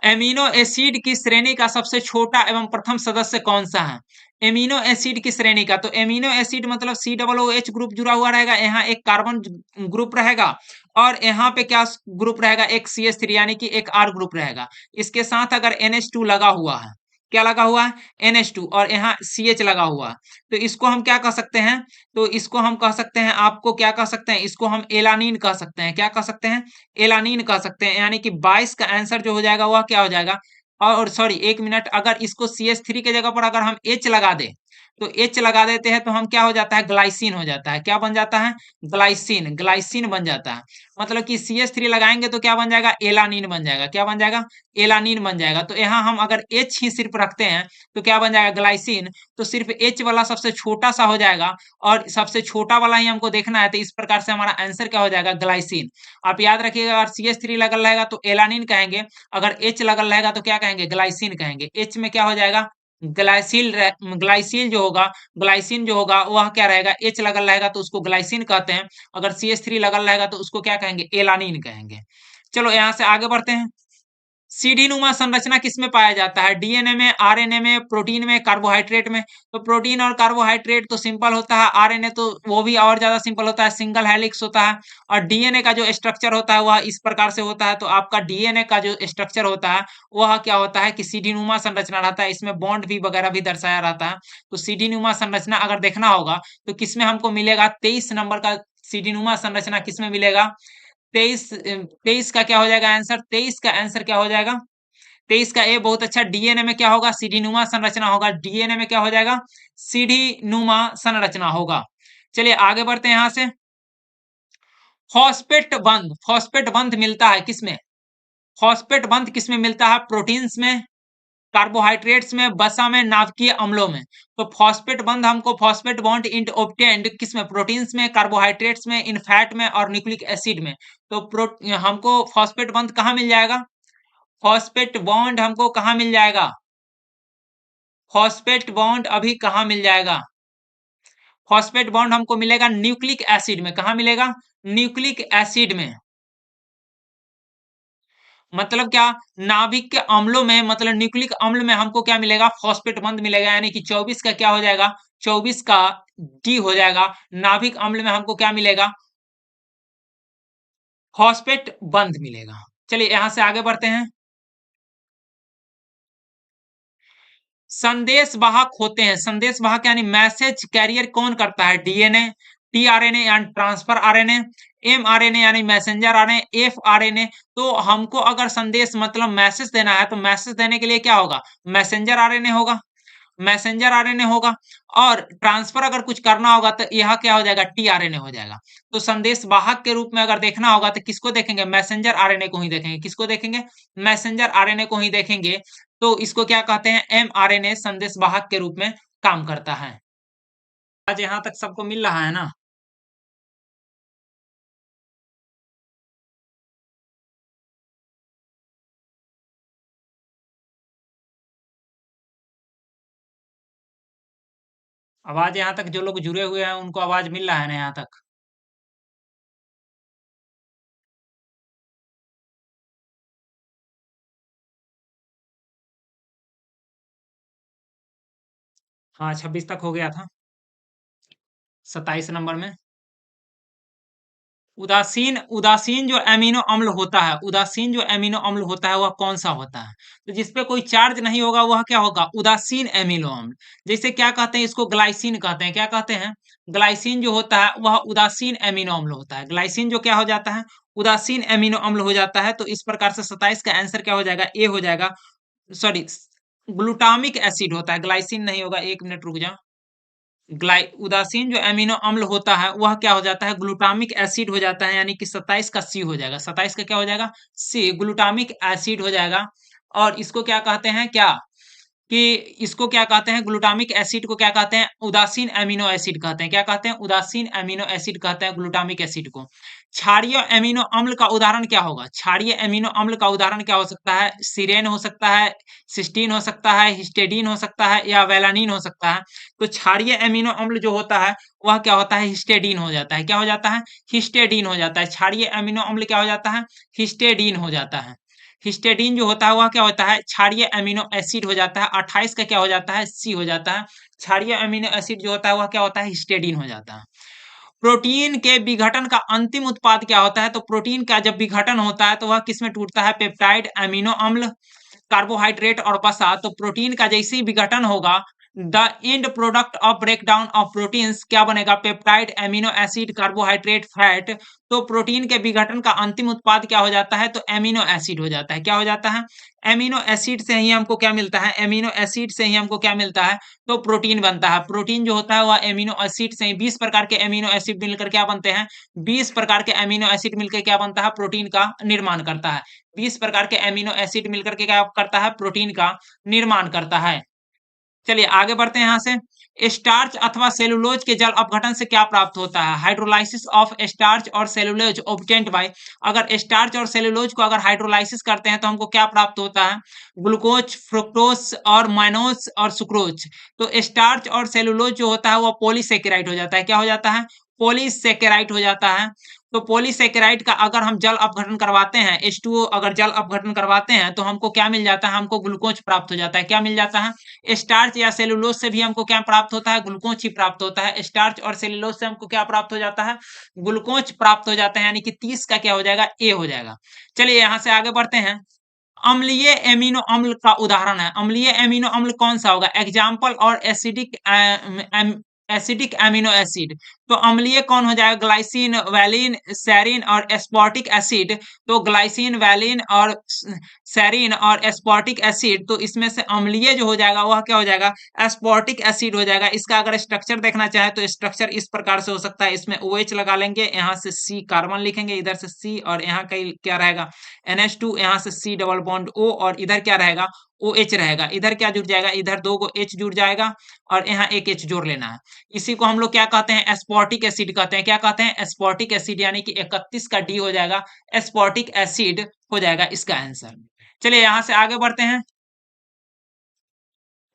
एमिनो एसिड की श्रेणी का सबसे छोटा एवं प्रथम सदस्य कौन सा है, एमिनो एसिड की श्रेणी का, तो एमिनो एसिड मतलब COOH ग्रुप जुड़ा हुआ रहेगा, यहाँ एक कार्बन ग्रुप रहेगा और यहाँ पे क्या ग्रुप रहेगा, एक CH3 यानी कि एक R ग्रुप रहेगा। इसके साथ अगर NH2 लगा हुआ है, क्या लगा हुआ है, NH2, और यहाँ CH लगा हुआ है, तो इसको हम क्या कह सकते हैं, तो इसको हम कह सकते हैं, आपको क्या कह सकते हैं, इसको हम एलानीन कह सकते हैं। क्या कह सकते हैं, एलानीन कह सकते हैं। यानी कि 22 का आंसर जो हो जाएगा वह क्या हो जाएगा, और सॉरी 1 मिनट, अगर इसको CH3 की जगह पर अगर हम H लगा दें, तो H लगा देते हैं तो हम क्या हो जाता है, ग्लाइसिन हो जाता है। क्या बन जाता है? ग्लाइसिन, ग्लाइसिन बन जाता है। मतलब कि CH3 लगाएंगे तो क्या बन जाएगा? एलानिन बन जाएगा। क्या बन जाएगा? एलानिन बन जाएगा। तो यहाँ हम अगर H ही सिर्फ रखते हैं तो क्या बन जाएगा? ग्लाइसिन। तो सिर्फ H वाला सबसे छोटा सा हो जाएगा और सबसे छोटा वाला ही हमको देखना है, तो इस प्रकार से हमारा आंसर क्या हो जाएगा? ग्लाइसिन। आप याद रखिएगा, अगर CH3 लगल रहेगा तो एलानिन कहेंगे, अगर H लगल रहेगा तो क्या कहेंगे? ग्लाइसिन कहेंगे। H में क्या हो जाएगा? ग्लाइसिल जो होगा, ग्लाइसिन जो होगा वह क्या रहेगा? H लगल रहेगा तो उसको ग्लाइसिन कहते हैं। अगर CH3 लगल रहेगा तो उसको क्या कहेंगे? एलानिन कहेंगे। चलो यहाँ से आगे बढ़ते हैं। सीढ़ी नुमा संरचना किसमें पाया जाता है? डीएनए में, आरएनए में, प्रोटीन में, कार्बोहाइड्रेट में। तो प्रोटीन और कार्बोहाइड्रेट तो सिंपल होता है, आरएनए तो वो भी और ज्यादा सिंपल होता है, सिंगल हेलिक्स होता है। और डीएनए का जो स्ट्रक्चर होता है वह इस प्रकार से होता है। तो आपका डीएनए का जो स्ट्रक्चर होता है वह क्या होता है कि सीढ़ी नुमा संरचना रहता है, इसमें बॉन्ड भी वगैरह भी दर्शाया रहता है। तो सीढ़ी नुमा संरचना अगर देखना होगा तो किसमें हमको मिलेगा? 23 नंबर का सीढ़ी नुमा संरचना किसमें मिलेगा? 23 का क्या हो जाएगा आंसर? 23 का आंसर क्या हो जाएगा? 23 का ए बहुत अच्छा। डीएनए में क्या होगा? सीढ़ी नुमा संरचना होगा। डीएनए में क्या हो जाएगा? सीढ़ी नुमा संरचना होगा। चलिए आगे बढ़ते हैं यहां से। फॉस्फेट बंध, फॉस्फेट बंध मिलता है किसमें? फॉस्फेट बंध किसमें मिलता है? प्रोटीन्स में, कार्बोहाइड्रेट्स में, वसा में, नाभिकीय अम्लों में। तो फॉस्फेट बंध हमको, फॉस्फेट बॉन्ड इंट ऑब्टेन्ड किसमें? प्रोटीन्स में, कार्बोहाइड्रेट्स में, इन फैट में और न्यूक्लिक एसिड में। तो हमको फॉस्फेट बंध कहाँ मिल जाएगा? फॉस्फेट बॉन्ड हमको कहाँ मिल जाएगा? फॉस्फेट बॉन्ड अभी कहाँ मिल जाएगा? फॉस्फेट बॉन्ड हमको मिलेगा न्यूक्लिक एसिड में। कहाँ मिलेगा? न्यूक्लिक एसिड में। मतलब क्या? नाभिक के अम्लों में, मतलब न्यूक्लिक अम्ल में हमको क्या मिलेगा? फॉस्फेट बंध मिलेगा। यानी कि 24 का क्या हो जाएगा? 24 का डी हो जाएगा। नाभिक अम्ल में हमको क्या मिलेगा? फॉस्फेट बंध मिलेगा। चलिए यहां से आगे बढ़ते हैं। संदेश वाहक होते हैं, संदेश वाहक यानी मैसेज कैरियर कौन करता है? डीएनए, टीआरएनए यानी ट्रांसफर आरएनए, एमआरएनए यानी मैसेंजर आरएनए, एफआरएनए। तो हमको अगर संदेश मतलब मैसेज देना है तो मैसेज देने के लिए क्या होगा? मैसेंजर आरएनए होगा, मैसेंजर आरएनए होगा। और ट्रांसफर अगर कुछ करना होगा तो यह क्या हो जाएगा? टीआरएनए हो जाएगा। तो संदेश वाहक के रूप में अगर देखना होगा तो किसको देखेंगे? मैसेंजर आरएनए को ही देखेंगे। किसको देखेंगे? मैसेंजर आरएनए को ही देखेंगे। तो इसको क्या कहते हैं? एमआरएनए संदेश वाहक के रूप में काम करता है। आज यहाँ तक सबको मिल रहा है ना? आवाज यहाँ तक जो लोग जुड़े हुए हैं उनको आवाज मिल रहा है ना यहाँ तक? हाँ 26 तक हो गया था। 27 नंबर में उदासीन, उदासीन जो एमिनो अम्ल होता है, उदासीन जो एमिनो अम्ल होता है वह कौन सा होता है? तो जिसपे कोई चार्ज नहीं होगा वह क्या होगा? उदासीन एमिनो अम्ल। जैसे क्या कहते हैं इसको? ग्लाइसिन कहते हैं। क्या कहते हैं? ग्लाइसिन जो होता है वह उदासीन एमिनो अम्ल होता है। ग्लाइसिन जो क्या हो जाता है? उदासीन एमिनो अम्ल हो जाता है। तो इस प्रकार से 27 का आंसर क्या हो जाएगा? ए हो जाएगा। सॉरी, ग्लूटामिक एसिड होता है, ग्लाइसिन नहीं होगा। 1 मिनट रुक जा। ग्लाइ उदासीन जो एमिनो अम्ल होता है वह क्या हो जाता है? ग्लूटामिक एसिड हो जाता है। यानी कि 27 का सी हो जाएगा। 27 का क्या हो जाएगा? सी, ग्लूटामिक एसिड हो जाएगा। और इसको क्या कहते हैं? क्या कि इसको क्या कहते हैं? ग्लूटामिक एसिड को क्या कहते हैं? उदासीन एमिनो एसिड कहते हैं। क्या कहते हैं? उदासीन एमिनो एसिड कहते हैं ग्लूटामिक एसिड को। क्षारीय एमिनो अम्ल का उदाहरण क्या होगा? क्षारीय एमिनो अम्ल का उदाहरण क्या हो सकता है? सीरेन हो सकता है, सिस्टीन हो सकता है, हिस्टेडीन हो सकता है या वेलानिन हो सकता है। तो क्षारीय एमिनो अम्ल जो होता है वह क्या होता है? हिस्टेडीन हो जाता है। क्या हो जाता है? हिस्टेडीन हो जाता है। क्षारीय एमिनो अम्ल क्या हो जाता है? हिस्टेडीन हो जाता है। हिस्टेडीन जो होता है वह क्या होता है? क्षारीय एमिनो एसिड हो जाता है। 28 का क्या हो जाता है? सी हो जाता है। क्षारीय एमिनो एसिड जो होता है वह क्या होता है? हिस्टेडीन हो जाता है। प्रोटीन के विघटन का अंतिम उत्पाद क्या होता है? तो प्रोटीन का जब विघटन होता है तो वह किसमें टूटता है? पेप्टाइड, एमिनो अम्ल, कार्बोहाइड्रेट और वसा। तो प्रोटीन का जैसे ही विघटन होगा the end product of breakdown of proteins क्या बनेगा? Peptide, amino acid, carbohydrate, fat. तो प्रोटीन के विघटन का अंतिम उत्पाद क्या हो जाता है? तो एमिनो एसिड हो जाता है। क्या हो जाता है? एमिनो एसिड से ही हमको क्या मिलता है? एमिनो एसिड से ही हमको क्या मिलता है? तो प्रोटीन बनता है। प्रोटीन जो होता है वह एमिनो एसिड से ही 20 प्रकार के एमिनो एसिड मिलकर क्या बनते हैं? 20 प्रकार के एमिनो एसिड मिलकर क्या बनता है? प्रोटीन का निर्माण करता है। 20 प्रकार के एमिनो एसिड मिलकर के क्या करता है? प्रोटीन का निर्माण करता है। चलिए आगे बढ़ते हैं यहाँ से। स्टार्च अथवा सेलुलोज के जल अपघटन से क्या प्राप्त होता है? हाइड्रोलाइसिस ऑफ स्टार्च और सेलुलोज ऑब्टेन्ड बाय। अगर स्टार्च और सेलुलोज को अगर हाइड्रोलाइसिस करते हैं तो हमको क्या प्राप्त होता है? ग्लूकोज, फ्रुक्टोज और माइनोज और सुक्रोज। तो स्टार्च और सेलुलोज जो होता है वो पॉलीसेकेराइड हो जाता है। क्या हो जाता है? पॉलीसेकेराइड हो जाता है। तो पॉलीसेकेराइड का अगर हम जल अपघटन करवाते हैं, H2O अगर जल अपघटन करवाते हैं तो हमको क्या मिल जाता है? हमको ग्लूकोज प्राप्त हो जाता है। क्या मिल जाता है? स्टार्च या सेलुलोज से भी हमको क्या प्राप्त होता है? ग्लूकोज ही प्राप्त होता है। स्टार्च और सेलुलोज से हमको क्या प्राप्त हो जाता है? ग्लूकोज प्राप्त हो जाता है, यानी कि 30 का क्या हो जाएगा? ए हो जाएगा। चलिए यहाँ से आगे बढ़ते हैं। अम्लीय एमिनो अम्ल का उदाहरण है। अम्लीय एमिनो अम्ल कौन सा होगा? एग्जाम्पल और एसिडिक एमिनो एसिड। तो अम्लीय कौन हो जाएगा? ग्लाइसिन, वैलिन, सेरिन और एस्पार्टिक एसिड। तो ग्लाइसिन, वैलिन और सेरिन और एस्पार्टिक एसिड, तो इसमें से अम्लीय जो हो जाएगा वह क्या हो जाएगा? एस्पार्टिक एसिड हो जाएगा। इसका अगर स्ट्रक्चर देखना चाहे तो स्ट्रक्चर इस प्रकार से हो सकता है। इसमें OH लगा लेंगे, यहाँ से C कार्बन लिखेंगे, इधर से C और यहाँ कहीं क्या रहेगा? NH2, यहाँ से C डबल बॉन्ड O और इधर क्या रहेगा? OH रहेगा। इधर क्या जुड़ जाएगा? इधर 2 गो H जुड़ जाएगा और यहाँ एक H जोड़ लेना है। इसी को हम लोग क्या कहते हैं? एस्पार्टिक एसिड कहते हैं। क्या कहते हैं? एस्पार्टिक एसिड, यानी कि 31 का D हो जाएगा, एस्पार्टिक एसिड हो जाएगा इसका आंसर। चलिए यहाँ से आगे बढ़ते हैं।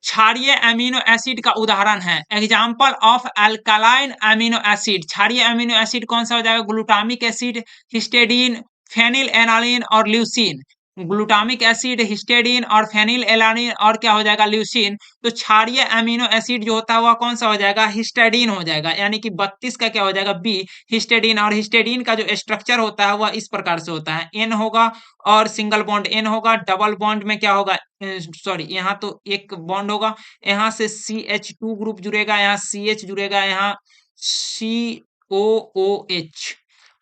क्षारीय एमिनो एसिड का उदाहरण है। Example of alkaline amino acid. क्षारीय एमिनो एसिड कौन सा हो जाएगा? ग्लूटामिक एसिड, हिस्टेडीन, फेनिल एलानिन और ल्यूसीन। ग्लूटामिक एसिड, हिस्टेडीन और फेनिल एलानिन और क्या हो जाएगा? ल्यूसीन। तो क्षारीय एमिनो एसिड जो होता है वह कौन सा हो जाएगा? हिस्टेडीन हो जाएगा, यानी कि 32 का क्या हो जाएगा? बी, हिस्टेडीन। और हिस्टेडीन का जो स्ट्रक्चर होता है वह इस प्रकार से होता है। एन होगा और सिंगल बॉन्ड एन होगा, डबल बॉन्ड में क्या होगा? सॉरी, यहाँ तो एक बॉन्ड होगा, यहाँ से CH2 ग्रुप जुड़ेगा, यहाँ CH जुड़ेगा, यहाँ COOH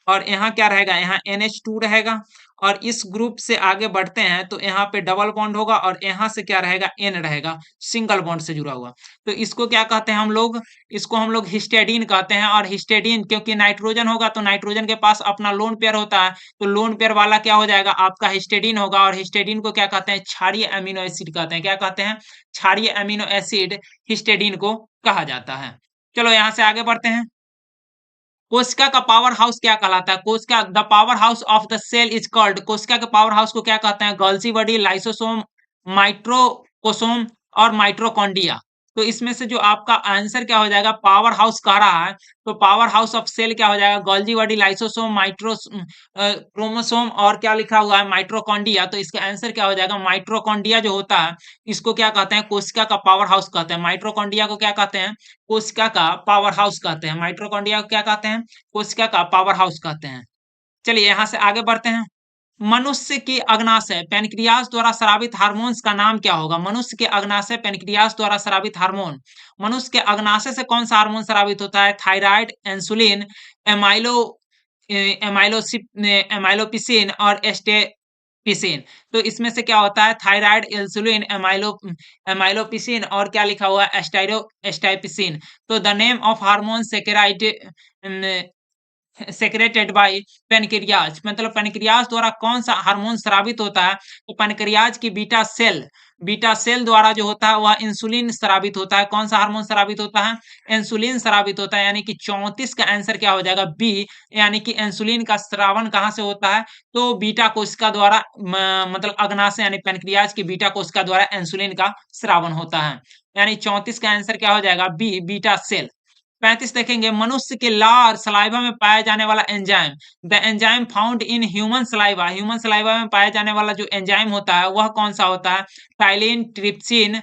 और यहाँ क्या रहेगा? यहाँ NH2 रहेगा। और इस ग्रुप से आगे बढ़ते हैं तो यहाँ पे डबल बॉन्ड होगा और यहाँ से क्या रहेगा? N रहेगा, सिंगल बॉन्ड से जुड़ा हुआ। तो इसको क्या कहते हैं हम लोग? इसको हम लोग हिस्टेडीन कहते हैं। और हिस्टेडीन क्योंकि नाइट्रोजन होगा तो नाइट्रोजन के पास अपना लोन पेयर होता है, तो लोन पेयर वाला क्या हो जाएगा? आपका हिस्टेडीन होगा। और हिस्टेडीन को क्या कहते हैं? क्षारीय एमिनो एसिड कहते हैं। क्या कहते हैं? क्षारीय एमिनो एसिड हिस्टेडीन को कहा जाता है। चलो यहाँ से आगे बढ़ते हैं। कोशिका का पावर हाउस क्या कहलाता है? कोशिका, the power house of the cell is called. कोशिका के पावर हाउस को क्या कहते हैं? गोल्गी बॉडी, लाइसोसोम, माइट्रोकोसोम और माइट्रोकॉन्ड्रिया। तो इसमें से जो आपका आंसर क्या हो जाएगा? पावर हाउस कह रहा है, तो पावर हाउस ऑफ सेल क्या हो जाएगा? गोल्गी बॉडी, लाइसोसोम, क्रोमोसोम और क्या लिखा हुआ है? माइट्रोकॉन्ड्रिया। तो इसका आंसर क्या हो जाएगा? माइट्रोकॉन्ड्रिया जो होता है इसको क्या कहते हैं? कोशिका का पावर हाउस कहते हैं। माइट्रोकॉन्ड्रिया को क्या कहते हैं? कोशिका का पावर हाउस कहते हैं। माइट्रोकॉन्ड्रिया को क्या कहते हैं? कोशिका का पावर हाउस कहते हैं। चलिए यहाँ से आगे बढ़ते हैं। मनुष्य की अग्नाशय पैनक्रियाज द्वारा स्रावित हार्मोन्स का नाम क्या होगा? मनुष्य के अग्नाशय पैनक्रियाज द्वारा स्रावित हार्मोन। मनुष्य के अग्नाशय से कौन सा हार्मोन स्रावित होता है? थायराइड, इंसुलिन, एमाइलो एमाइलोपिसिन और एस्टेपिसिन। तो इसमें से क्या होता है? थायराइड, इंसुलिन, एमाइलोपिसिन और क्या लिखा हुआ है? एस्टाइपिसिन। तो the name of hormone secreted bye pancreas, मतलब पेनक्रियाज द्वारा कौन सा हार्मोन स्रावित होता है? तो पेनक्रियाज की बीटा सेल द्वारा जो होता है वह इंसुलिन स्रावित होता है। कौन सा हार्मोन स्रावित होता है? इंसुलिन स्रावित होता है, यानी कि 34 का आंसर क्या हो जाएगा? बी, यानी कि इंसुलिन का स्रावन कहाँ से होता है? तो बीटा कोशिका द्वारा, मतलब अग्नाशय यानी पेनक्रियाज की बीटा कोशिका द्वारा इंसुलिन का स्रावन होता है। यानी 34 का आंसर क्या हो जाएगा? B, beta cell. 35 देखेंगे। मनुष्य के लार सलाइवा में पाया जाने वाला enzyme. The enzyme found in human saliva. Human saliva में पाया जाने वाला जो एंजाइम होता है वह कौन सा होता है? टाइलिन, ट्रिप्सिन,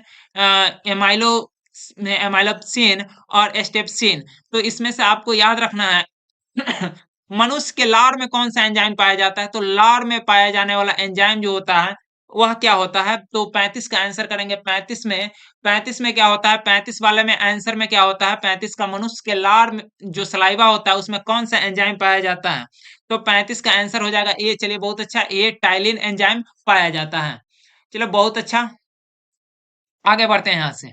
एमाइलो एमाइलोप्सिन और एस्टेप्सिन। तो इसमें से आपको याद रखना है मनुष्य के लार में कौन सा एंजाइम पाया जाता है? तो लार में पाया जाने वाला एंजाइम जो होता है वह क्या होता है? तो 35 का आंसर करेंगे। 35 में क्या होता है? 35 वाले में आंसर में क्या होता है? 35 का मनुष्य के लार में जो सलाइवा होता है उसमें कौन-सा एंजाइम पाया जाता है? तो 35 का आंसर हो जाएगा ए। चलिए बहुत अच्छा, ए टाइलिन एंजाइम पाया जाता है। चलो बहुत अच्छा, आगे बढ़ते हैं यहाँ से।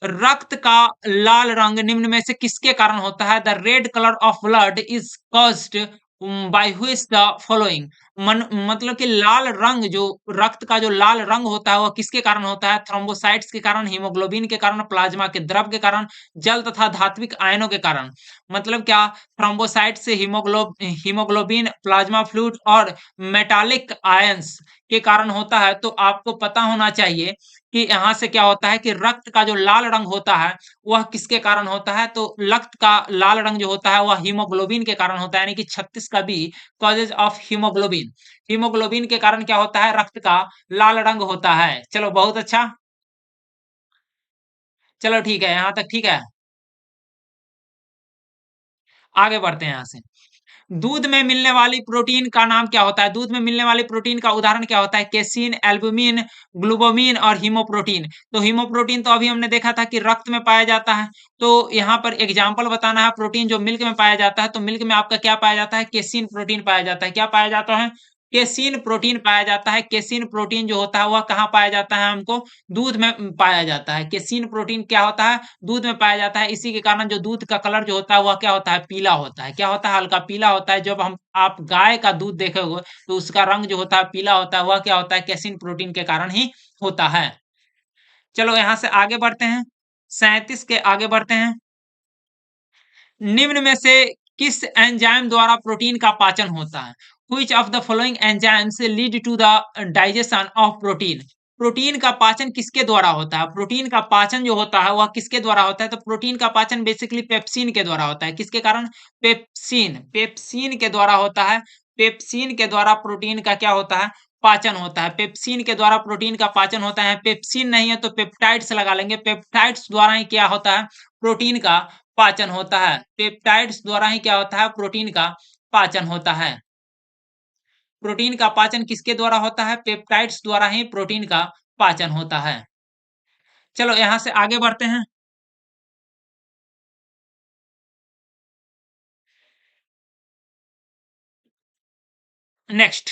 रक्त का लाल रंग निम्न में से किसके कारण होता है? The red colour of blood is caused by which the following. मतलब कि लाल रंग जो रक्त का जो लाल रंग होता है वह किसके कारण होता है? थ्रोम्बोसाइट्स के कारण, हीमोग्लोबिन के कारण, प्लाज्मा के द्रव के कारण, जल तथा धात्विक आयनों के कारण। मतलब क्या? थ्रोम्बोसाइट से हीमोग्लोबिन, प्लाज्मा फ्लूइड और मेटालिक आयंस के कारण होता है। तो आपको पता होना चाहिए कि यहाँ से क्या होता है कि रक्त का जो लाल रंग होता है, वह किसके कारण होता है? तो रक्त का लाल रंग जो होता है, वह हीमोग्लोबिन के कारण होता है, यानी कि 36 का B, causes of haemoglobin. Haemoglobin के कारण क्या होता है? रक्त का लाल रंग होता है। चलो बहुत अच्छा, चलो ठीक है, यहाँ तक ठीक है। आगे बढ़ते हैं यहाँ से। दूध में मिलने वाली प्रोटीन का नाम क्या होता है? दूध में मिलने वाली प्रोटीन का उदाहरण क्या होता है? केसीन, एल्बुमिन, ग्लूकोमीन और हीमोप्रोटीन। तो हीमोप्रोटीन तो अभी हमने देखा था कि रक्त में पाया जाता है। तो यहाँ पर एग्जाम्पल बताना है प्रोटीन जो मिल्क में पाया जाता है। तो मिल्क में आपका क्या पाया जाता है? केसीन प्रोटीन पाया जाता है। क्या पाया जाता है? केसीन प्रोटीन पाया जाता है। केसीन प्रोटीन जो होता है वह कहाँ पाया जाता है? हमको दूध में पाया जाता है। केसीन प्रोटीन क्या होता है? दूध में पाया जाता है। इसी के कारण जो दूध का कलर जो होता है वह क्या होता है? पीला होता है। क्या होता है? हल्का पीला होता है। जब हम आप गाय का दूध देखोगे तो उसका रंग जो होता है पीला होता है। वह क्या होता है? केसीन प्रोटीन के कारण ही होता है। चलो यहाँ से आगे बढ़ते हैं। 37 के आगे बढ़ते हैं। निम्न में से किस एंजाइम द्वारा प्रोटीन का पाचन होता है? Which of the following enzymes lead to the digestion of protein? Protein का पाचन किसके द्वारा होता है? प्रोटीन का पाचन जो होता है वह किसके द्वारा होता है? तो प्रोटीन का पाचन बेसिकली पेप्सिन के द्वारा होता है। किसके कारण? पेप्सिन, पेप्सिन के द्वारा होता है। पेप्सिन के द्वारा प्रोटीन का क्या होता है? पाचन होता है। पेप्सिन के द्वारा प्रोटीन का पाचन होता है। पेप्सिन नहीं है तो पेप्टाइड्स लगा लेंगे। पेप्टाइड्स द्वारा ही क्या होता है? प्रोटीन का पाचन होता है। पेप्टाइड्स द्वारा ही क्या होता है? प्रोटीन का पाचन होता है। प्रोटीन का पाचन किसके द्वारा होता है? पेप्टाइड्स द्वारा ही प्रोटीन का पाचन होता है। चलो यहाँ से आगे बढ़ते हैं। नेक्स्ट,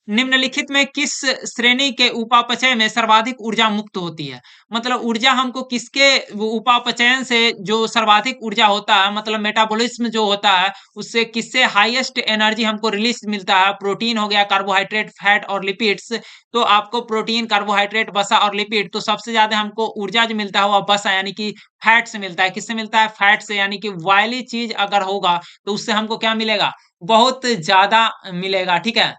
निम्नलिखित में किस श्रेणी के उपापचय में सर्वाधिक ऊर्जा मुक्त होती है? मतलब ऊर्जा हमको किसके उपापचयन से जो सर्वाधिक ऊर्जा होता है, मतलब मेटाबॉलिज्म जो होता है, उससे किससे हाईएस्ट एनर्जी हमको रिलीज मिलता है? प्रोटीन हो गया, कार्बोहाइड्रेट, फैट और लिपिड्स। तो आपको प्रोटीन, कार्बोहाइड्रेट, वसा और लिपिड, तो सबसे ज्यादा हमको ऊर्जा जो मिलता है वह वसा यानी कि फैट से मिलता है। किससे मिलता है? फैट से, यानी कि ऑयली चीज अगर होगा तो उससे हमको क्या मिलेगा? बहुत ज्यादा मिलेगा। ठीक है,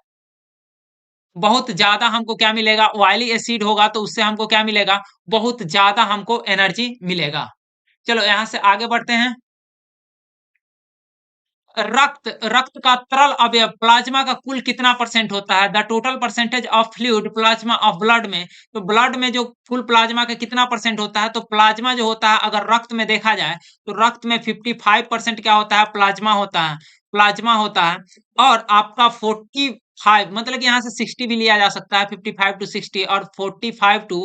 बहुत ज़्यादा हमको क्या मिलेगा? ऑयली एसिड होगा तो उससे हमको क्या मिलेगा? बहुत ज़्यादा हमको एनर्जी मिलेगा। चलो यहाँ से आगे बढ़ते हैं। रक्त रक्त का तरल अवयव प्लाज्मा का कुल कितना परसेंट होता है? The total percentage of fluid plasma of blood में। तो ब्लड में जो कुल प्लाज्मा का कितना परसेंट होता है? तो प्लाज्मा जो होता है अगर रक्त में देखा जाए तो रक्त में 55% क्या होता है? प्लाज्मा होता है। प्लाज्मा होता है। और आपका 45, मतलब कि यहाँ से 60 भी लिया जा सकता है, 55 टू 60 और 45 टू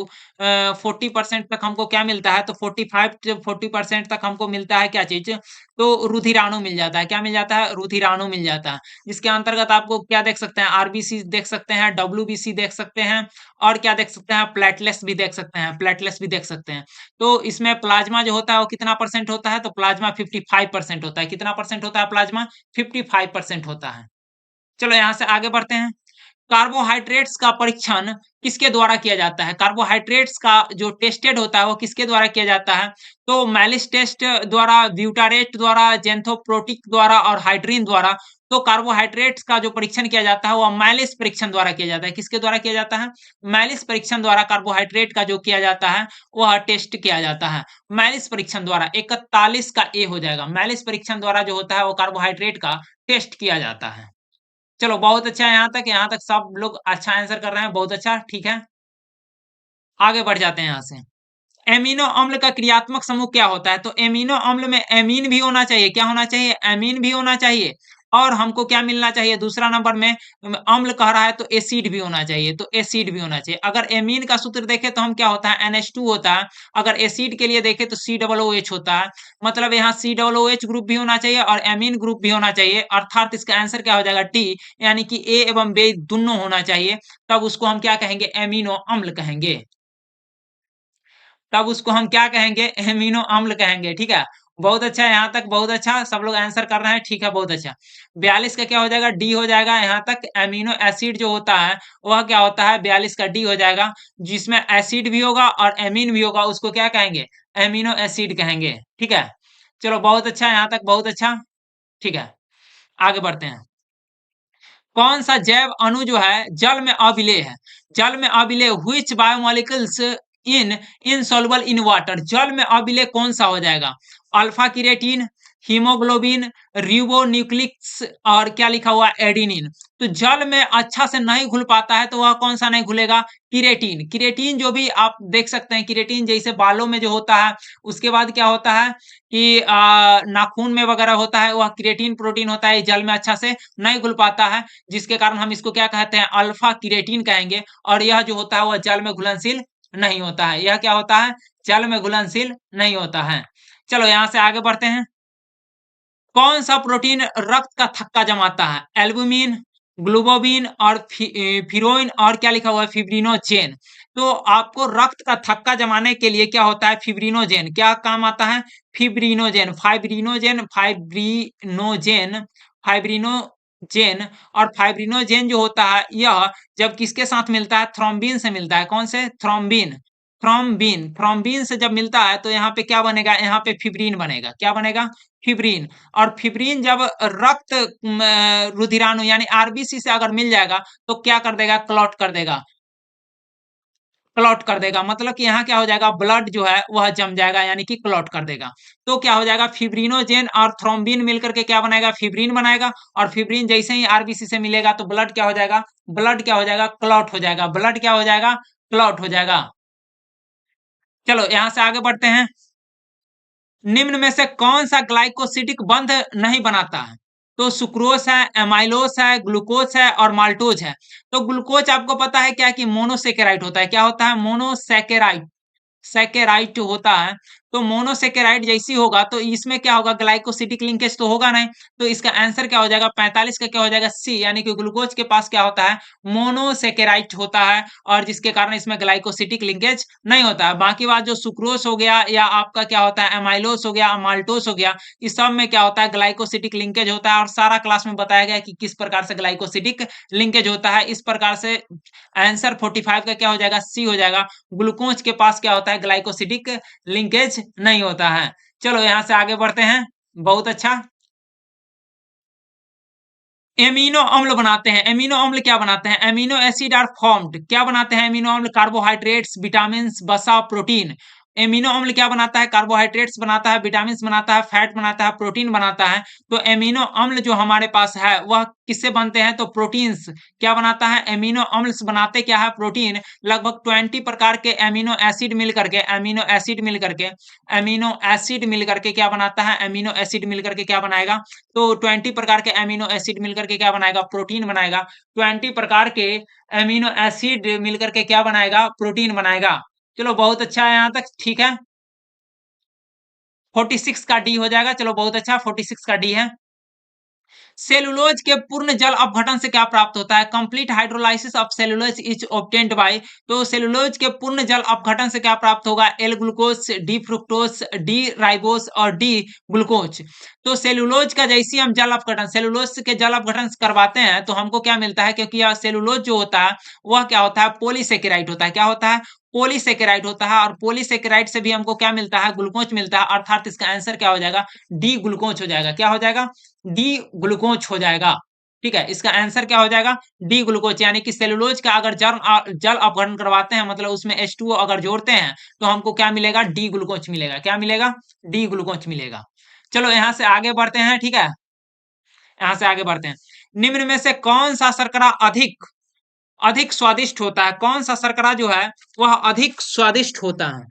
40% तक हमको क्या मिलता है? तो 45 से 40% तक हमको मिलता है क्या चीज? तो रुधिराणु मिल जाता है। क्या मिल जाता है? रुधिराणु मिल जाता है। जिसके अंतर्गत आपको क्या देख सकते हैं? आरबीसी देख सकते हैं, डब्ल्यूबीसी देख सकते हैं और क्या देख सकते हैं? प्लेटलेट्स भी देख सकते हैं, प्लेटलेट्स भी देख सकते हैं। तो इसमें प्लाज्मा जो होता है वो कितना परसेंट होता है? तो प्लाज्मा 55% होता है। कितना परसेंट होता है प्लाज्मा? 55% होता है। चलो यहाँ से आगे बढ़ते हैं। कार्बोहाइड्रेट्स का परीक्षण किसके द्वारा किया जाता है? कार्बोहाइड्रेट्स का जो टेस्टेड होता है वो किसके द्वारा किया जाता है? तो मैलिस टेस्ट द्वारा, ब्यूटारेट द्वारा, जेंथोप्रोटिक द्वारा और हाइड्रीन द्वारा। तो कार्बोहाइड्रेट्स का जो परीक्षण किया जाता है वो मैलिस परीक्षण द्वारा किया जाता है। किसके द्वारा किया जाता है? मैलिस परीक्षण द्वारा कार्बोहाइड्रेट का जो किया जाता है वह टेस्ट किया जाता है। मैलिस परीक्षण द्वारा 41 का ए हो जाएगा। मैलिस परीक्षण द्वारा जो होता है वो कार्बोहाइड्रेट का टेस्ट किया जाता है। चलो बहुत अच्छा है यहाँ तक सब लोग अच्छा आंसर कर रहे हैं, बहुत अच्छा, ठीक है। आगे बढ़ जाते हैं यहाँ से। एमिनो अम्ल का क्रियात्मक समूह क्या होता है? तो एमिनो अम्ल में एमीन भी होना चाहिए। क्या होना चाहिए? एमीन भी होना चाहिए। और हमको क्या मिलना चाहिए दूसरा नंबर में, अम्ल कह रहा है तो एसिड भी होना चाहिए, तो एसिड भी होना चाहिए। अगर एमीन का सूत्र देखें तो हम क्या होता है NH2 होता है, अगर एसिड के लिए देखें तो COOH होता है, मतलब यहाँ COOH ग्रुप भी होना चाहिए और एमीन ग्रुप भी होना चाहिए, अर्थात इसका आंसर क्या हो जाएगा टी, यानी कि ए एवं बी दोनों होना चाहिए, तब उसको हम क्या कहेंगे एमिनो अम्ल कहेंगे, तब उसको हम क्या कहेंगे एमिनो अम्ल कहेंगे, ठीक है। बहुत अच्छा, यहाँ तक बहुत अच्छा, सब लोग आंसर कर रहे हैं, ठीक है, बहुत अच्छा। 42 का क्या हो जाएगा डी हो जाएगा, यहाँ तक एमिनो एसिड जो होता है वह क्या होता है 42 का डी हो जाएगा, जिसमें एसिड भी होगा और एमीन भी होगा, उसको क्या कहेंगे एमिनो एसिड कहेंगे, ठीक है। चलो बहुत अच्छा, यहाँ तक बहुत अच्छा, ठीक है, आगे बढ़ते हैं। कौन सा जैव अणु जो है जल में अविलेय है, जल में अविलेय which biomolecules in insoluble in water, जल में अविलेय कौन सा हो जाएगा, अल्फा किरेटिन, हीमोग्लोबिन, रिबोन्यूक्लिक्स और क्या लिखा हुआ एडिनिन। तो जल में अच्छा से नहीं घुल पाता है तो वह कौन सा नहीं घुलेगा, किरेटिन, किरेटिन जो भी आप देख सकते हैं, किरेटिन जैसे बालों में जो होता है, उसके बाद क्या होता है कि नाखून में वगैरह होता है, वह किरेटिन प्रोटीन होता है, जल में अच्छा से नहीं घुल पाता है, जिसके कारण हम इसको क्या कहते हैं अल्फा किरेटिन कहेंगे, और यह जो होता है वह जल में घुलनशील नहीं होता है, यह क्या होता है जल में घुलनशील नहीं होता है। चलो यहाँ से आगे बढ़ते हैं। कौन सा प्रोटीन रक्त का थक्का जमाता है, एल्बुमिन, ग्लोबोबिन और फिरोइन और क्या लिखा हुआ है फिब्रिनोजेन। तो आपको रक्त का थक्का जमाने के लिए क्या होता है फिब्रिनोजेन, क्या काम आता है फिब्रिनोजेन, फाइब्रिनोजेन, फाइब्रिनोजेन, फाइब्रिनोजेन, और फाइब्रिनोजेन जो होता है यह जब किसके साथ मिलता है थ्रोम्बिन से मिलता है, कौन से थ्रोम्बिन, थ्रोम्बिन, थ्रोम्बिन से जब मिलता है तो यहाँ पे क्या बनेगा, यहाँ पे फिब्रिन बनेगा, क्या बनेगा फिब्रिन। और फिब्रिन जब रक्त रुधिराणु यानी आरबीसी से अगर मिल जाएगा तो क्या कर देगा क्लॉट कर देगा, क्लॉट कर देगा, मतलब कि यहाँ क्या हो जाएगा ब्लड जो है वह जम जाएगा यानी कि क्लॉट कर देगा। तो क्या हो जाएगा फिब्रिनोजेन और थ्रोम्बिन मिलकर के क्या बनाएगा फिब्रिन बनाएगा, और फिब्रिन जैसे ही आरबीसी से मिलेगा तो ब्लड क्या हो जाएगा, ब्लड क्या हो जाएगा क्लॉट हो जाएगा, ब्लड क्या हो जाएगा क्लॉट हो जाएगा। चलो यहाँ से आगे बढ़ते हैं। निम्न में से कौन सा ग्लाइकोसिडिक बंध नहीं बनाता है, तो सुक्रोज है, एमाइलोस है, ग्लूकोज है और माल्टोज है। तो ग्लूकोज आपको पता है क्या कि मोनोसेकेराइड होता है, क्या होता है मोनोसेकेराइड, सेकेराइट होता है। तो मोनोसेकेराइड जैसी होगा तो इसमें क्या होगा ग्लाइकोसिडिक लिंकेज तो होगा नहीं, तो इसका आंसर क्या हो जाएगा 45 का क्या हो जाएगा सी, यानी कि ग्लूकोज के पास क्या होता है मोनोसेकेराइट होता है, और जिसके कारण इसमें ग्लाइकोसिडिक लिंकेज नहीं होता है। बाकी बात जो सुक्रोज हो गया या आपका क्या होता है एमाइलोस हो गया, माल्टोस हो गया, इस सब में क्या होता है ग्लाइकोसिडिक लिंकेज होता है, और सारा क्लास में बताया गया कि किस प्रकार से ग्लाइकोसिडिक लिंकेज होता है। इस प्रकार से आंसर 45 का क्या हो जाएगा सी हो जाएगा, ग्लूकोज के पास क्या होता है ग्लाइकोसिडिक लिंकेज नहीं होता है। चलो यहाँ से आगे बढ़ते हैं, बहुत अच्छा। एमिनो अम्ल बनाते हैं, एमिनो अम्ल क्या बनाते हैं, एमिनो एसिड आर फॉर्म्ड, क्या बनाते हैं एमिनो अम्ल कार्बोहाइड्रेट्स, विटामिन, वसा, प्रोटीन। एमिनो अम्ल क्या बनाता है कार्बोहाइड्रेट्स बनाता है, विटामिन बनाता है, फैट बनाता है, प्रोटीन बनाता है। तो एमिनो अम्ल जो हमारे पास है वह किससे बनते हैं, तो प्रोटीन्स क्या बनाता है एमिनो अम्ल बनाते क्या है प्रोटीन, लगभग 20 प्रकार के एमिनो एसिड मिल करके, एमिनो एसिड मिल करके, एमिनो एसिड मिल करके क्या बनाता है एमिनो एसिड मिल करके क्या बनाएगा, तो 20 प्रकार के एमिनो एसिड मिलकर के क्या बनाएगा प्रोटीन बनाएगा, 20 प्रकार के एमिनो एसिड मिलकर के क्या बनाएगा प्रोटीन बनाएगा। चलो बहुत अच्छा है यहाँ तक, ठीक है। 46 का डी हो जाएगा, चलो बहुत अच्छा 46 का डी है। सेलुलोज के पूर्ण जल अपघटन से क्या प्राप्त होता है, complete hydrolysis of cellulose is obtained by. तो सेलुलोज के पूर्ण जल अपघटन से क्या प्राप्त होगा, L glucose, D fructose, D ribose और डी ग्लूकोज। तो सेलुलोज का जैसे हम जल अपघटन, सेलुलोज के जल अपघटन करवाते हैं तो हमको क्या मिलता है, क्योंकि यह सेलुलोज जो होता है वह क्या होता है पॉलीसेकेराइड होता है, क्या होता है पॉलीसेकेराइड होता है, और पॉलीसेकेराइड से भी हमको क्या मिलता है ग्लूकोज मिलता है, अर्थात इसका आंसर क्या हो जाएगा डी ग्लूकोज हो जाएगा, क्या हो जाएगा डी ग्लूकोज हो जाएगा। ठीक है, इसका आंसर क्या हो जाएगा डी ग्लूकोज, यानी कि सेलुलोज का अगर जल अपघटन करवाते हैं मतलब उसमें H2O अगर जोड़ते हैं तो हमको क्या मिलेगा डी ग्लूकोज मिलेगा, क्या मिलेगा डी ग्लूकोज मिलेगा। चलो यहाँ से आगे बढ़ते हैं, ठीक है, यहाँ से आगे बढ़ते हैं। निम्न में से कौन सा शर्करा अधिक अधिक स्वादिष्ट होता है, कौन सा शर्करा जो है वह अधिक स्वादिष्ट होता है,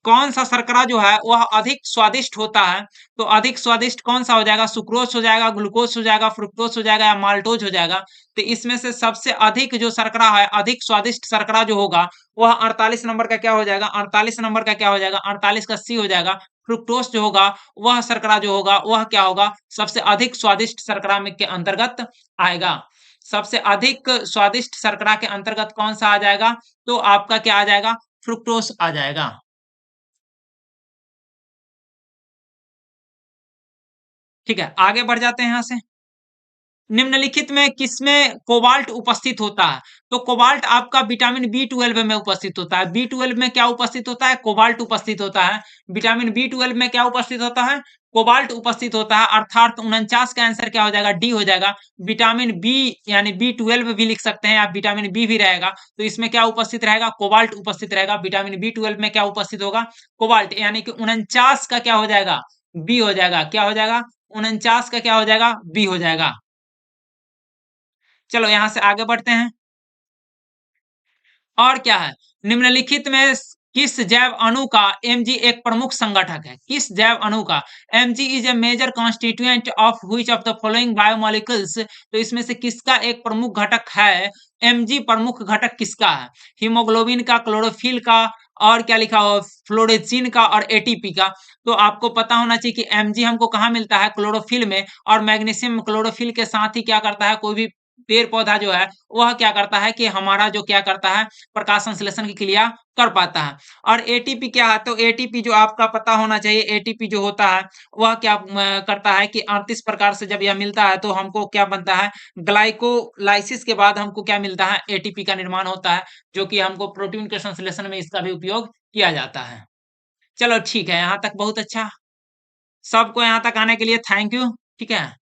कौन सा शर्करा जो है वह अधिक स्वादिष्ट होता है? तो अधिक स्वादिष्ट कौन सा हो जाएगा? सुक्रोज हो जाएगा, ग्लूकोज हो जाएगा, फ्रुक्टोज हो जाएगा या माल्टोज हो जाएगा। तो इसमें से सबसे अधिक जो शर्करा है, अधिक स्वादिष्ट शर्करा जो होगा वह 48 नंबर का क्या हो जाएगा? 48 नंबर का क्या हो जाएगा? 48 का सी हो जाएगा। फ्रुक्टोज जो होगा वह शर्करा जो होगा वह क्या होगा? सबसे अधिक स्वादिष्ट शर्करा में के अंतर्गत आएगा। सबसे अधिक स्वादिष्ट शर्करा के अंतर्गत कौन सा आ जाएगा? तो आपका क्या आ जाएगा? फ्रुक्टोज आ जाएगा। ठीक है, आगे बढ़ जाते हैं यहाँ से। निम्नलिखित में किसमें कोबाल्ट उपस्थित होता है? तो कोबाल्ट आपका विटामिन बी 12 में उपस्थित होता है। बी 12 में क्या उपस्थित होता है? कोबाल्ट उपस्थित होता है। विटामिन बी 12 में क्या उपस्थित होता है? कोबाल्ट उपस्थित होता है, अर्थात 49 का आंसर क्या हो जाएगा? डी हो जाएगा। विटामिन बी यानी बी 12 भी लिख सकते हैं, आप विटामिन बी भी रहेगा। तो इसमें क्या उपस्थित रहेगा? कोबाल्ट उपस्थित रहेगा। विटामिन बी 12 में क्या उपस्थित होगा? कोबाल्ट, यानी कि 49 का क्या हो जाएगा? बी हो जाएगा। क्या हो जाएगा? 49 का क्या हो जाएगा? बी हो जाएगा। चलो यहाँ से आगे बढ़ते हैं। और क्या है? निम्नलिखित में किस जैव अणु का Mg एक प्रमुख संगठक है? किस जैव अणु का? Mg is a major constituent of which of the following biomolecules? तो इसमें से किसका एक प्रमुख घटक है? Mg प्रमुख घटक किसका है? हीमोग्लोबिन का, क्लोरोफिल का, और क्या लिखा हो? फ्लोरेजिन का और एटीपी का। तो आपको पता होना चाहिए कि Mg हमको कहाँ मिलता है? क्लोरोफिल में। और मैग्नीशियम क्लोरोफिल के साथ ही क्या करता है? कोई भी पेड़ पौधा जो है वह क्या करता है कि हमारा जो क्या करता है? प्रकाश संश्लेषण की क्रिया कर पाता है। और एटीपी क्या है? तो एटीपी जो आपका पता होना चाहिए, एटीपी जो होता है वह क्या करता है कि 38 प्रकार से जब यह मिलता है तो हमको क्या बनता है? ग्लाइकोलाइसिस के बाद हमको क्या मिलता है? एटीपी का निर्माण होता है, जो कि हमको प्रोटीन के संश्लेषण में इसका भी उपयोग किया जाता है। चलो ठीक है, यहाँ तक बहुत अच्छा। सबको यहाँ तक आने के लिए थैंक यू। ठीक है।